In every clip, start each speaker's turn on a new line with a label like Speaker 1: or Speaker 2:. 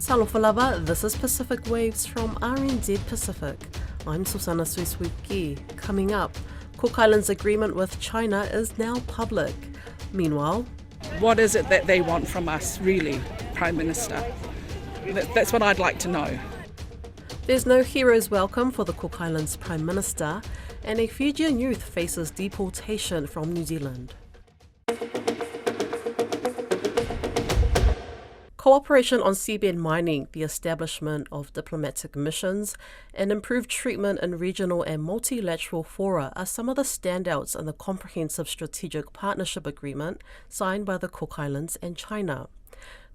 Speaker 1: Talofa lava, this is Pacific Waves from RNZ Pacific. I'm Susana Suiswiki. Coming up, Cook Islands' agreement with China is now public. Meanwhile,
Speaker 2: what is it that they want from us, really, Prime Minister? That's what I'd like to know.
Speaker 1: There's no hero's welcome for the Cook Islands Prime Minister, and a Fijian youth faces deportation from New Zealand. Cooperation on seabed mining, the establishment of diplomatic missions, and improved treatment in regional and multilateral fora are some of the standouts in the Comprehensive Strategic Partnership Agreement signed by the Cook Islands and China.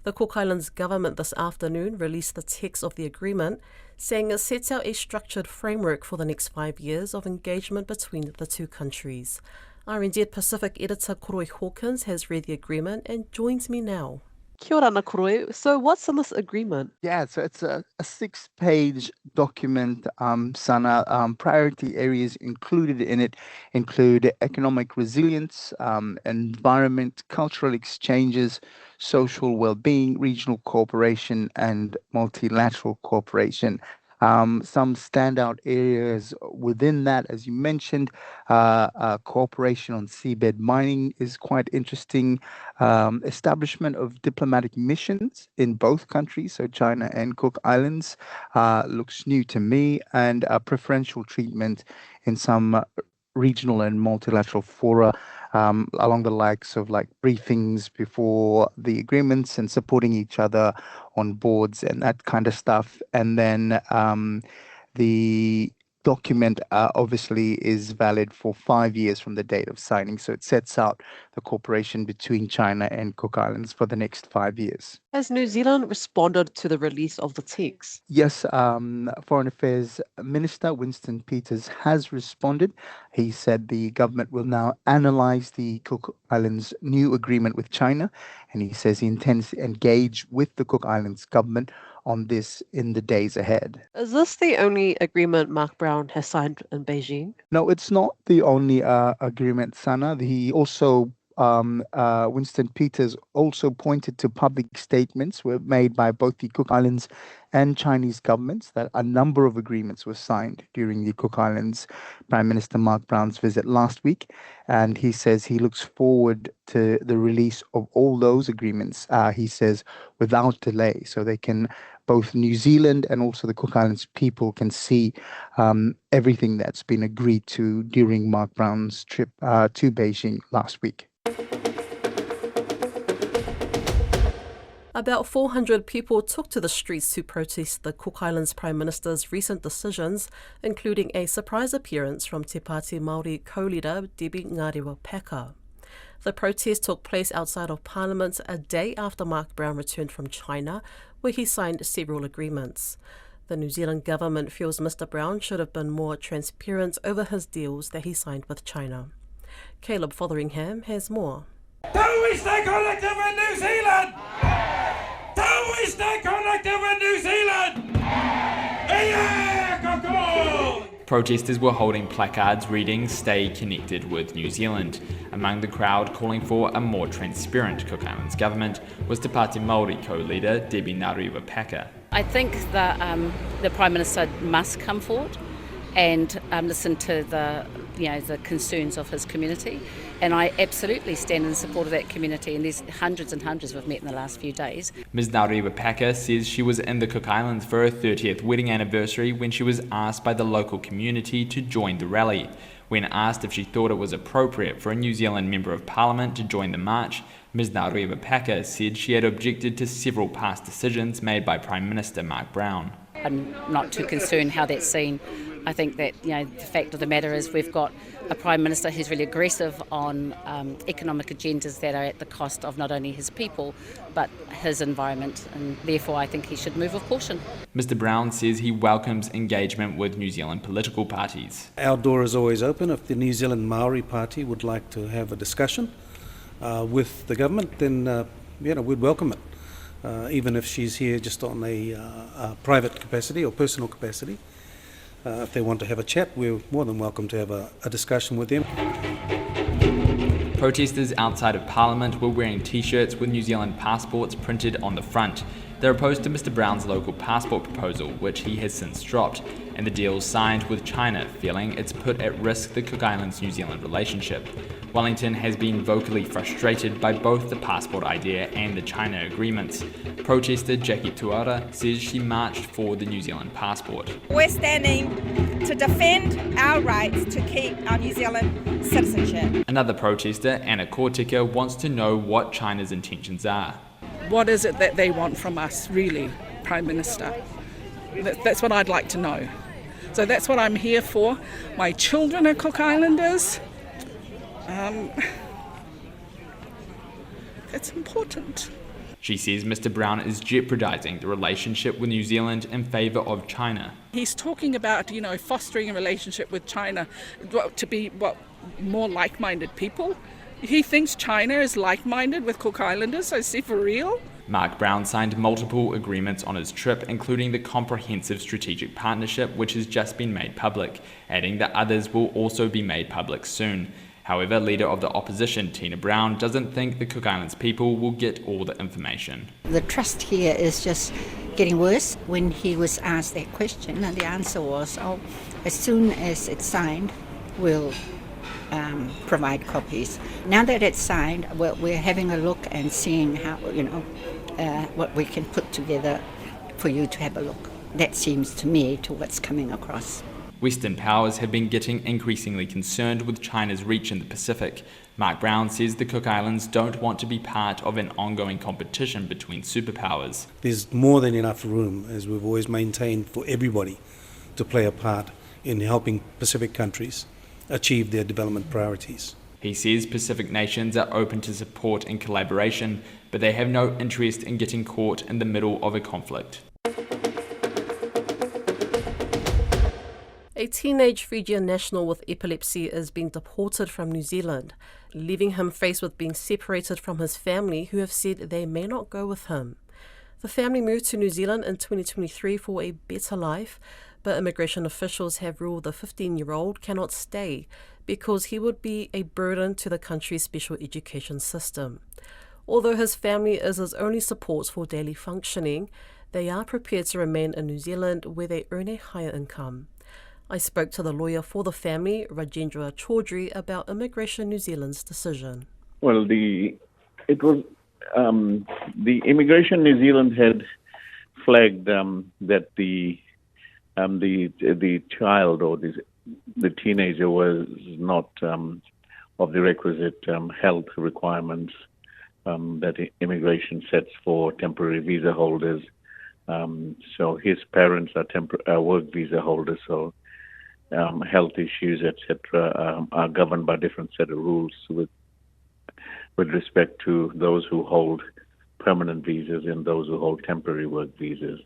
Speaker 1: The Cook Islands government this afternoon released the text of the agreement, saying it sets out a structured framework for the next 5 years of engagement between the two countries. RNZ Pacific editor Koroi Hawkins has read the agreement and joins me now.
Speaker 3: Kia ora, Koroi. So what's in this agreement?
Speaker 4: Yeah, so it's a 6-page document, Sana. Priority areas included in it include economic resilience, environment, cultural exchanges, social well-being, regional cooperation, and multilateral cooperation. Some standout areas within that, as you mentioned, cooperation on seabed mining is quite interesting. Establishment of diplomatic missions in both countries, so China and Cook Islands, looks new to me, and preferential treatment in some regional and multilateral fora, along the likes of like briefings before the agreements and supporting each other on boards and that kind of stuff. And then the document obviously is valid for 5 years from the date of signing. So it sets out the cooperation between China and Cook Islands for the next 5 years.
Speaker 3: Has New Zealand responded to the release of the text?
Speaker 4: Yes, Foreign Affairs Minister Winston Peters has responded. He said the government will now analyse the Cook Islands' new agreement with China, and he says he intends to engage with the Cook Islands government on this in the days ahead.
Speaker 3: Is this the only agreement Mark Brown has signed in Beijing?
Speaker 4: No, it's not the only agreement, Sana. He also Winston Peters also pointed to public statements were made by both the Cook Islands and Chinese governments that a number of agreements were signed during the Cook Islands Prime Minister Mark Brown's visit last week. And he says he looks forward to the release of all those agreements, he says, without delay, so they can, both New Zealand and also the Cook Islands people can see everything that's been agreed to during Mark Brown's trip to Beijing last week.
Speaker 1: About 400 people took to the streets to protest the Cook Islands Prime Minister's recent decisions, including a surprise appearance from Te Pāti Māori co-leader Debbie Ngarewa-Peka. The protest took place outside of Parliament a day after Mark Brown returned from China, where he signed several agreements. The New Zealand government feels Mr. Brown should have been more transparent over his deals that he signed with China. Caleb Fotheringham has more.
Speaker 5: Do we stay collective in New Zealand? Do we stay collective in New Zealand?
Speaker 6: Protesters were holding placards reading "Stay connected with New Zealand." Among the crowd calling for a more transparent Cook Islands government was Te Pāti Māori co-leader Debbie Ngarewa-Peka.
Speaker 7: I think that the Prime Minister must come forward and listen to the concerns of his community, and I absolutely stand in support of that community, and there's hundreds and hundreds we've met in the last few days.
Speaker 6: Ms Ngarewa-Peka says she was in the Cook Islands for her 30th wedding anniversary when she was asked by the local community to join the rally. When asked if she thought it was appropriate for a New Zealand Member of Parliament to join the march, Ms Ngarewa-Peka said she had objected to several past decisions made by Prime Minister Mark Brown.
Speaker 7: I'm not too concerned how that's seen. I think that the fact of the matter is we've got a Prime Minister who's really aggressive on economic agendas that are at the cost of not only his people but his environment, and therefore I think he should move with caution.
Speaker 6: Mr Brown says he welcomes engagement with New Zealand political parties.
Speaker 8: Our door is always open. If the New Zealand Maori Party would like to have a discussion with the government, then we'd welcome it. Even if she's here just on a private capacity or personal capacity. If they want to have a chat, we're more than welcome to have a discussion with them.
Speaker 6: Protesters outside of Parliament were wearing t-shirts with New Zealand passports printed on the front. They're opposed to Mr Brown's local passport proposal, which he has since dropped, and the deals signed with China, feeling it's put at risk the Cook Islands-New Zealand relationship. Wellington has been vocally frustrated by both the passport idea and the China agreements. Protester Jackie Tuara says she marched for the New Zealand passport.
Speaker 9: We're standing to defend our rights to keep our New Zealand citizenship.
Speaker 6: Another protester, Anna Kortika, wants to know what China's intentions are.
Speaker 2: What is it that they want from us, really, Prime Minister? That's what I'd like to know. So that's what I'm here for. My children are Cook Islanders. It's important.
Speaker 6: She says Mr Brown is jeopardising the relationship with New Zealand in favour of China.
Speaker 2: He's talking about, fostering a relationship with China to be, more like-minded people. He thinks China is like-minded with Cook Islanders, I see, for real?
Speaker 6: Mark Brown signed multiple agreements on his trip, including the Comprehensive Strategic Partnership, which has just been made public, adding that others will also be made public soon. However, leader of the opposition, Tina Brown, doesn't think the Cook Islands people will get all the information.
Speaker 10: The trust here is just getting worse. When he was asked that question, and the answer was, as soon as it's signed, we'll provide copies. Now that it's signed, we're having a look and seeing how, what we can put together for you to have a look. That seems to me to what's coming across.
Speaker 6: Western powers have been getting increasingly concerned with China's reach in the Pacific. Mark Brown says the Cook Islands don't want to be part of an ongoing competition between superpowers.
Speaker 8: There's more than enough room, as we've always maintained, for everybody to play a part in helping Pacific countries achieve their development priorities.
Speaker 6: He says Pacific nations are open to support and collaboration, but they have no interest in getting caught in the middle of a conflict.
Speaker 1: A teenage Fijian national with epilepsy is being deported from New Zealand, leaving him faced with being separated from his family, who have said they may not go with him. The family moved to New Zealand in 2023 for a better life, but immigration officials have ruled the 15-year-old cannot stay because he would be a burden to the country's special education system. Although his family is his only support for daily functioning, they are prepared to remain in New Zealand where they earn a higher income. I spoke to the lawyer for the family, Rajendra Chaudhry, about Immigration New Zealand's decision.
Speaker 11: Well, the Immigration New Zealand had flagged that the child or the teenager was not of the requisite health requirements that immigration sets for temporary visa holders. So his parents are work visa holders, so health issues, etc., are governed by different set of rules with respect to those who hold permanent visas and those who hold temporary work visas.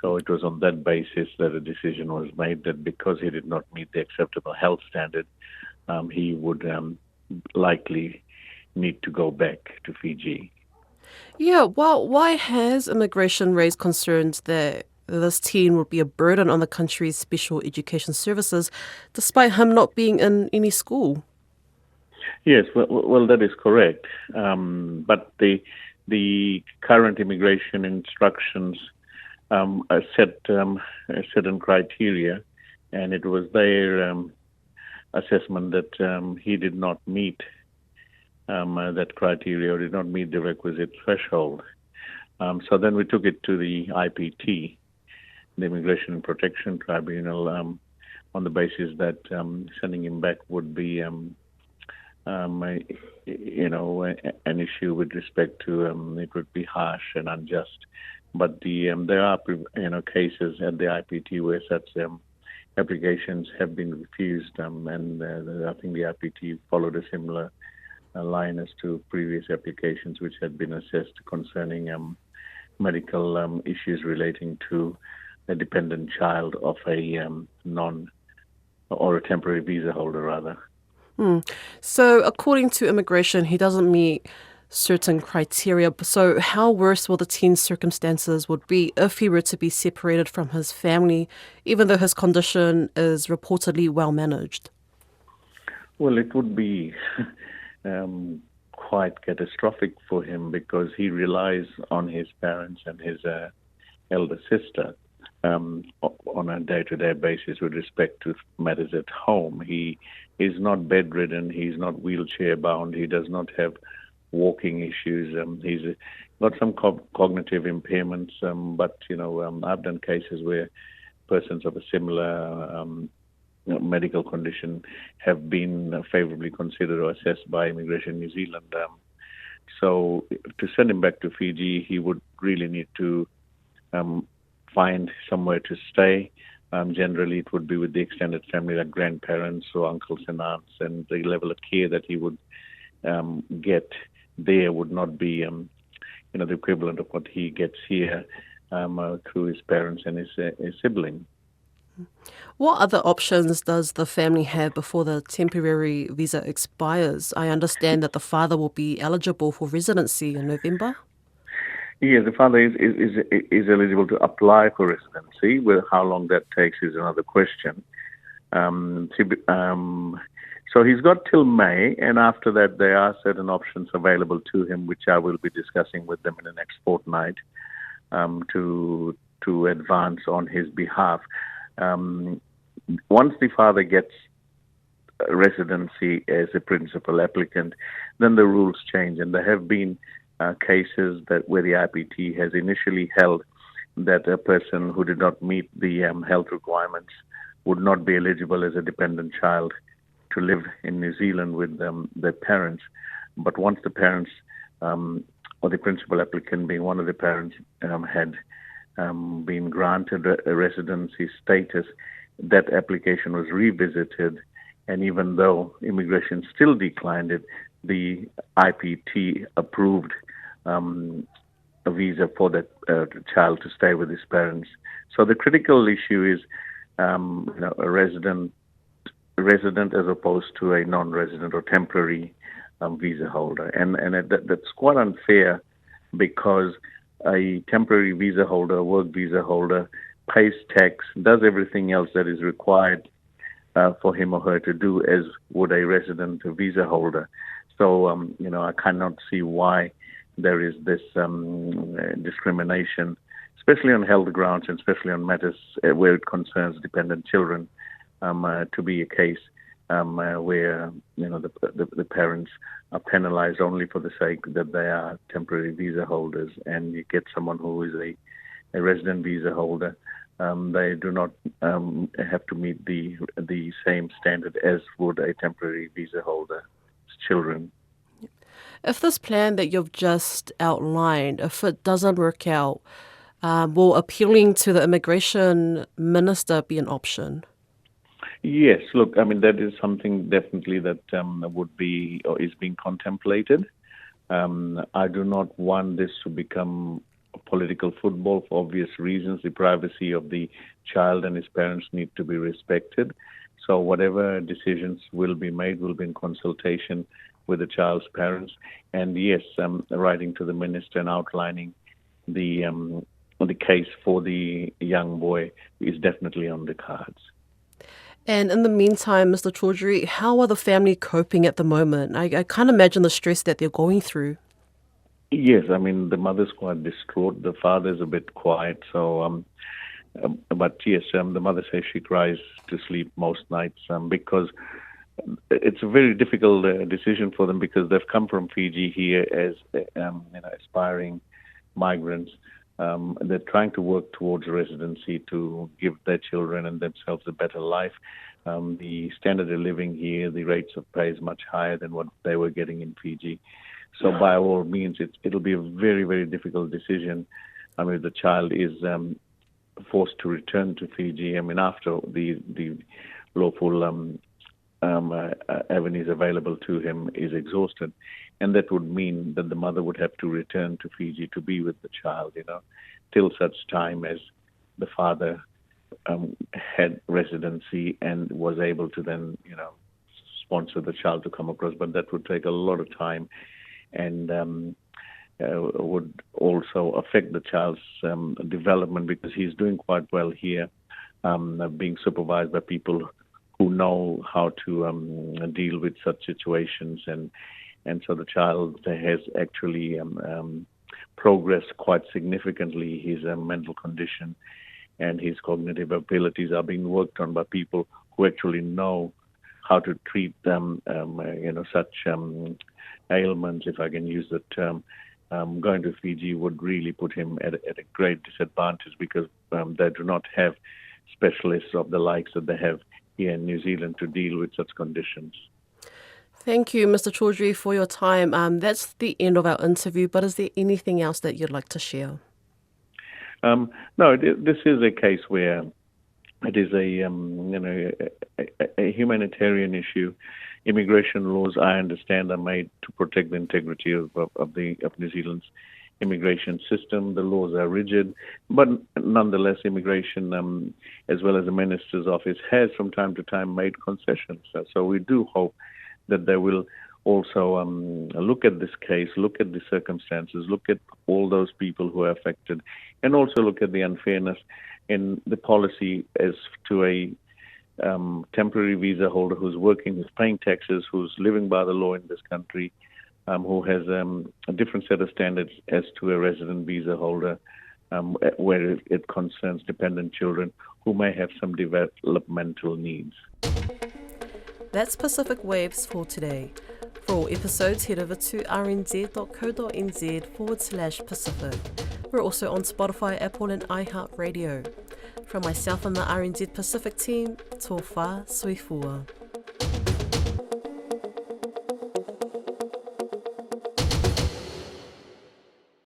Speaker 11: So it was on that basis that a decision was made that because he did not meet the acceptable health standard, he would likely need to go back to Fiji.
Speaker 1: Yeah, well, why has immigration raised concerns that this teen would be a burden on the country's special education services, despite him not being in any school?
Speaker 11: Yes, well, that is correct. But the current immigration instructions set certain criteria, and it was their assessment that he did not meet that criteria or did not meet the requisite threshold. So then we took it to the IPT, the Immigration and Protection Tribunal, on the basis that sending him back would be, an issue with respect to it would be harsh and unjust. But there are cases at the IPT where such applications have been refused, and I think the IPT followed a similar line as to previous applications which had been assessed concerning medical issues relating to a dependent child of a or a temporary visa holder, rather.
Speaker 1: So according to immigration, he doesn't meet certain criteria. So how worse will the teen's circumstances would be if he were to be separated from his family, even though his condition is reportedly well managed?
Speaker 11: Well, it would be quite catastrophic for him because he relies on his parents and his elder sister on a day-to-day basis with respect to matters at home. He is not bedridden. He's not wheelchair-bound. He does not have walking issues. He's got some cognitive impairments, but, I've done cases where persons of a similar medical condition have been favorably considered or assessed by Immigration New Zealand. So to send him back to Fiji, he would really need to find somewhere to stay. Generally, it would be with the extended family, like grandparents or uncles and aunts, and the level of care that he would get there would not be, the equivalent of what he gets here through his parents and his sibling.
Speaker 1: What other options does the family have before the temporary visa expires? I understand that the father will be eligible for residency in November.
Speaker 11: Yes, the father is eligible to apply for residency. Well, how long that takes is another question. So he's got till May, and after that there are certain options available to him, which I will be discussing with them in the next fortnight to advance on his behalf. Once the father gets residency as a principal applicant, then the rules change, and there have been cases where the IPT has initially held that a person who did not meet the health requirements would not be eligible as a dependent child to live in New Zealand with their parents. But once the parents or the principal applicant, being one of the parents, had been granted a residency status, that application was revisited, and even though immigration still declined it, the IPT approved a visa for that child to stay with his parents. So the critical issue is a resident as opposed to a non-resident or temporary visa holder, and that's quite unfair because a temporary visa holder, a work visa holder, pays tax, does everything else that is required for him or her to do as would a resident visa holder. So, I cannot see why there is this discrimination, especially on health grounds and especially on matters where it concerns dependent children, to be a case where, the parents are penalized only for the sake that they are temporary visa holders, and you get someone who is a resident visa holder. They do not have to meet the same standard as would a temporary visa holder's children.
Speaker 1: If this plan that you've just outlined, if it doesn't work out, will appealing to the immigration minister be an option?
Speaker 11: Yes, look, that is something definitely that would be or is being contemplated. I do not want this to become a political football for obvious reasons. The privacy of the child and his parents need to be respected. So whatever decisions will be made will be in consultation with the child's parents. And yes, writing to the minister and outlining the case for the young boy is definitely on the cards.
Speaker 1: And in the meantime, Mr. Chaudhry, how are the family coping at the moment? I can't imagine the stress that they're going through.
Speaker 11: Yes, the mother's quite distraught. The father's a bit quiet. So, but yes, the mother says she cries to sleep most nights because it's a very difficult decision for them because they've come from Fiji here as aspiring migrants. They're trying to work towards residency to give their children and themselves a better life. The standard of living here, the rates of pay is much higher than what they were getting in Fiji. So by all means, it'll be a very, very difficult decision. The child is forced to return to Fiji. After the lawful avenues available to him is exhausted. And that would mean that the mother would have to return to Fiji to be with the child, till such time as the father had residency and was able to then, sponsor the child to come across. But that would take a lot of time and would also affect the child's development because he's doing quite well here, being supervised by people who know how to deal with such situations and and so the child has actually progressed quite significantly. His mental condition and his cognitive abilities are being worked on by people who actually know how to treat them, such ailments, if I can use the term. Going to Fiji would really put him at a great disadvantage because they do not have specialists of the likes that they have here in New Zealand to deal with such conditions.
Speaker 1: Thank you, Mr. Chaudhry, for your time. That's the end of our interview, but is there anything else that you'd like to share?
Speaker 11: No, this is a case where it is a humanitarian issue. Immigration laws, I understand, are made to protect the integrity of New Zealand's immigration system. The laws are rigid, but nonetheless, immigration, as well as the Minister's office, has from time to time made concessions. So we do hope that they will also look at this case, look at the circumstances, look at all those people who are affected, and also look at the unfairness in the policy as to a temporary visa holder who's working, who's paying taxes, who's living by the law in this country, who has a different set of standards as to a resident visa holder, where it concerns dependent children who may have some developmental needs.
Speaker 1: That's Pacific Waves for today. For all episodes, head over to rnz.co.nz/Pacific. We're also on Spotify, Apple and iHeartRadio. From myself and the RNZ Pacific team, tō whā sui fua.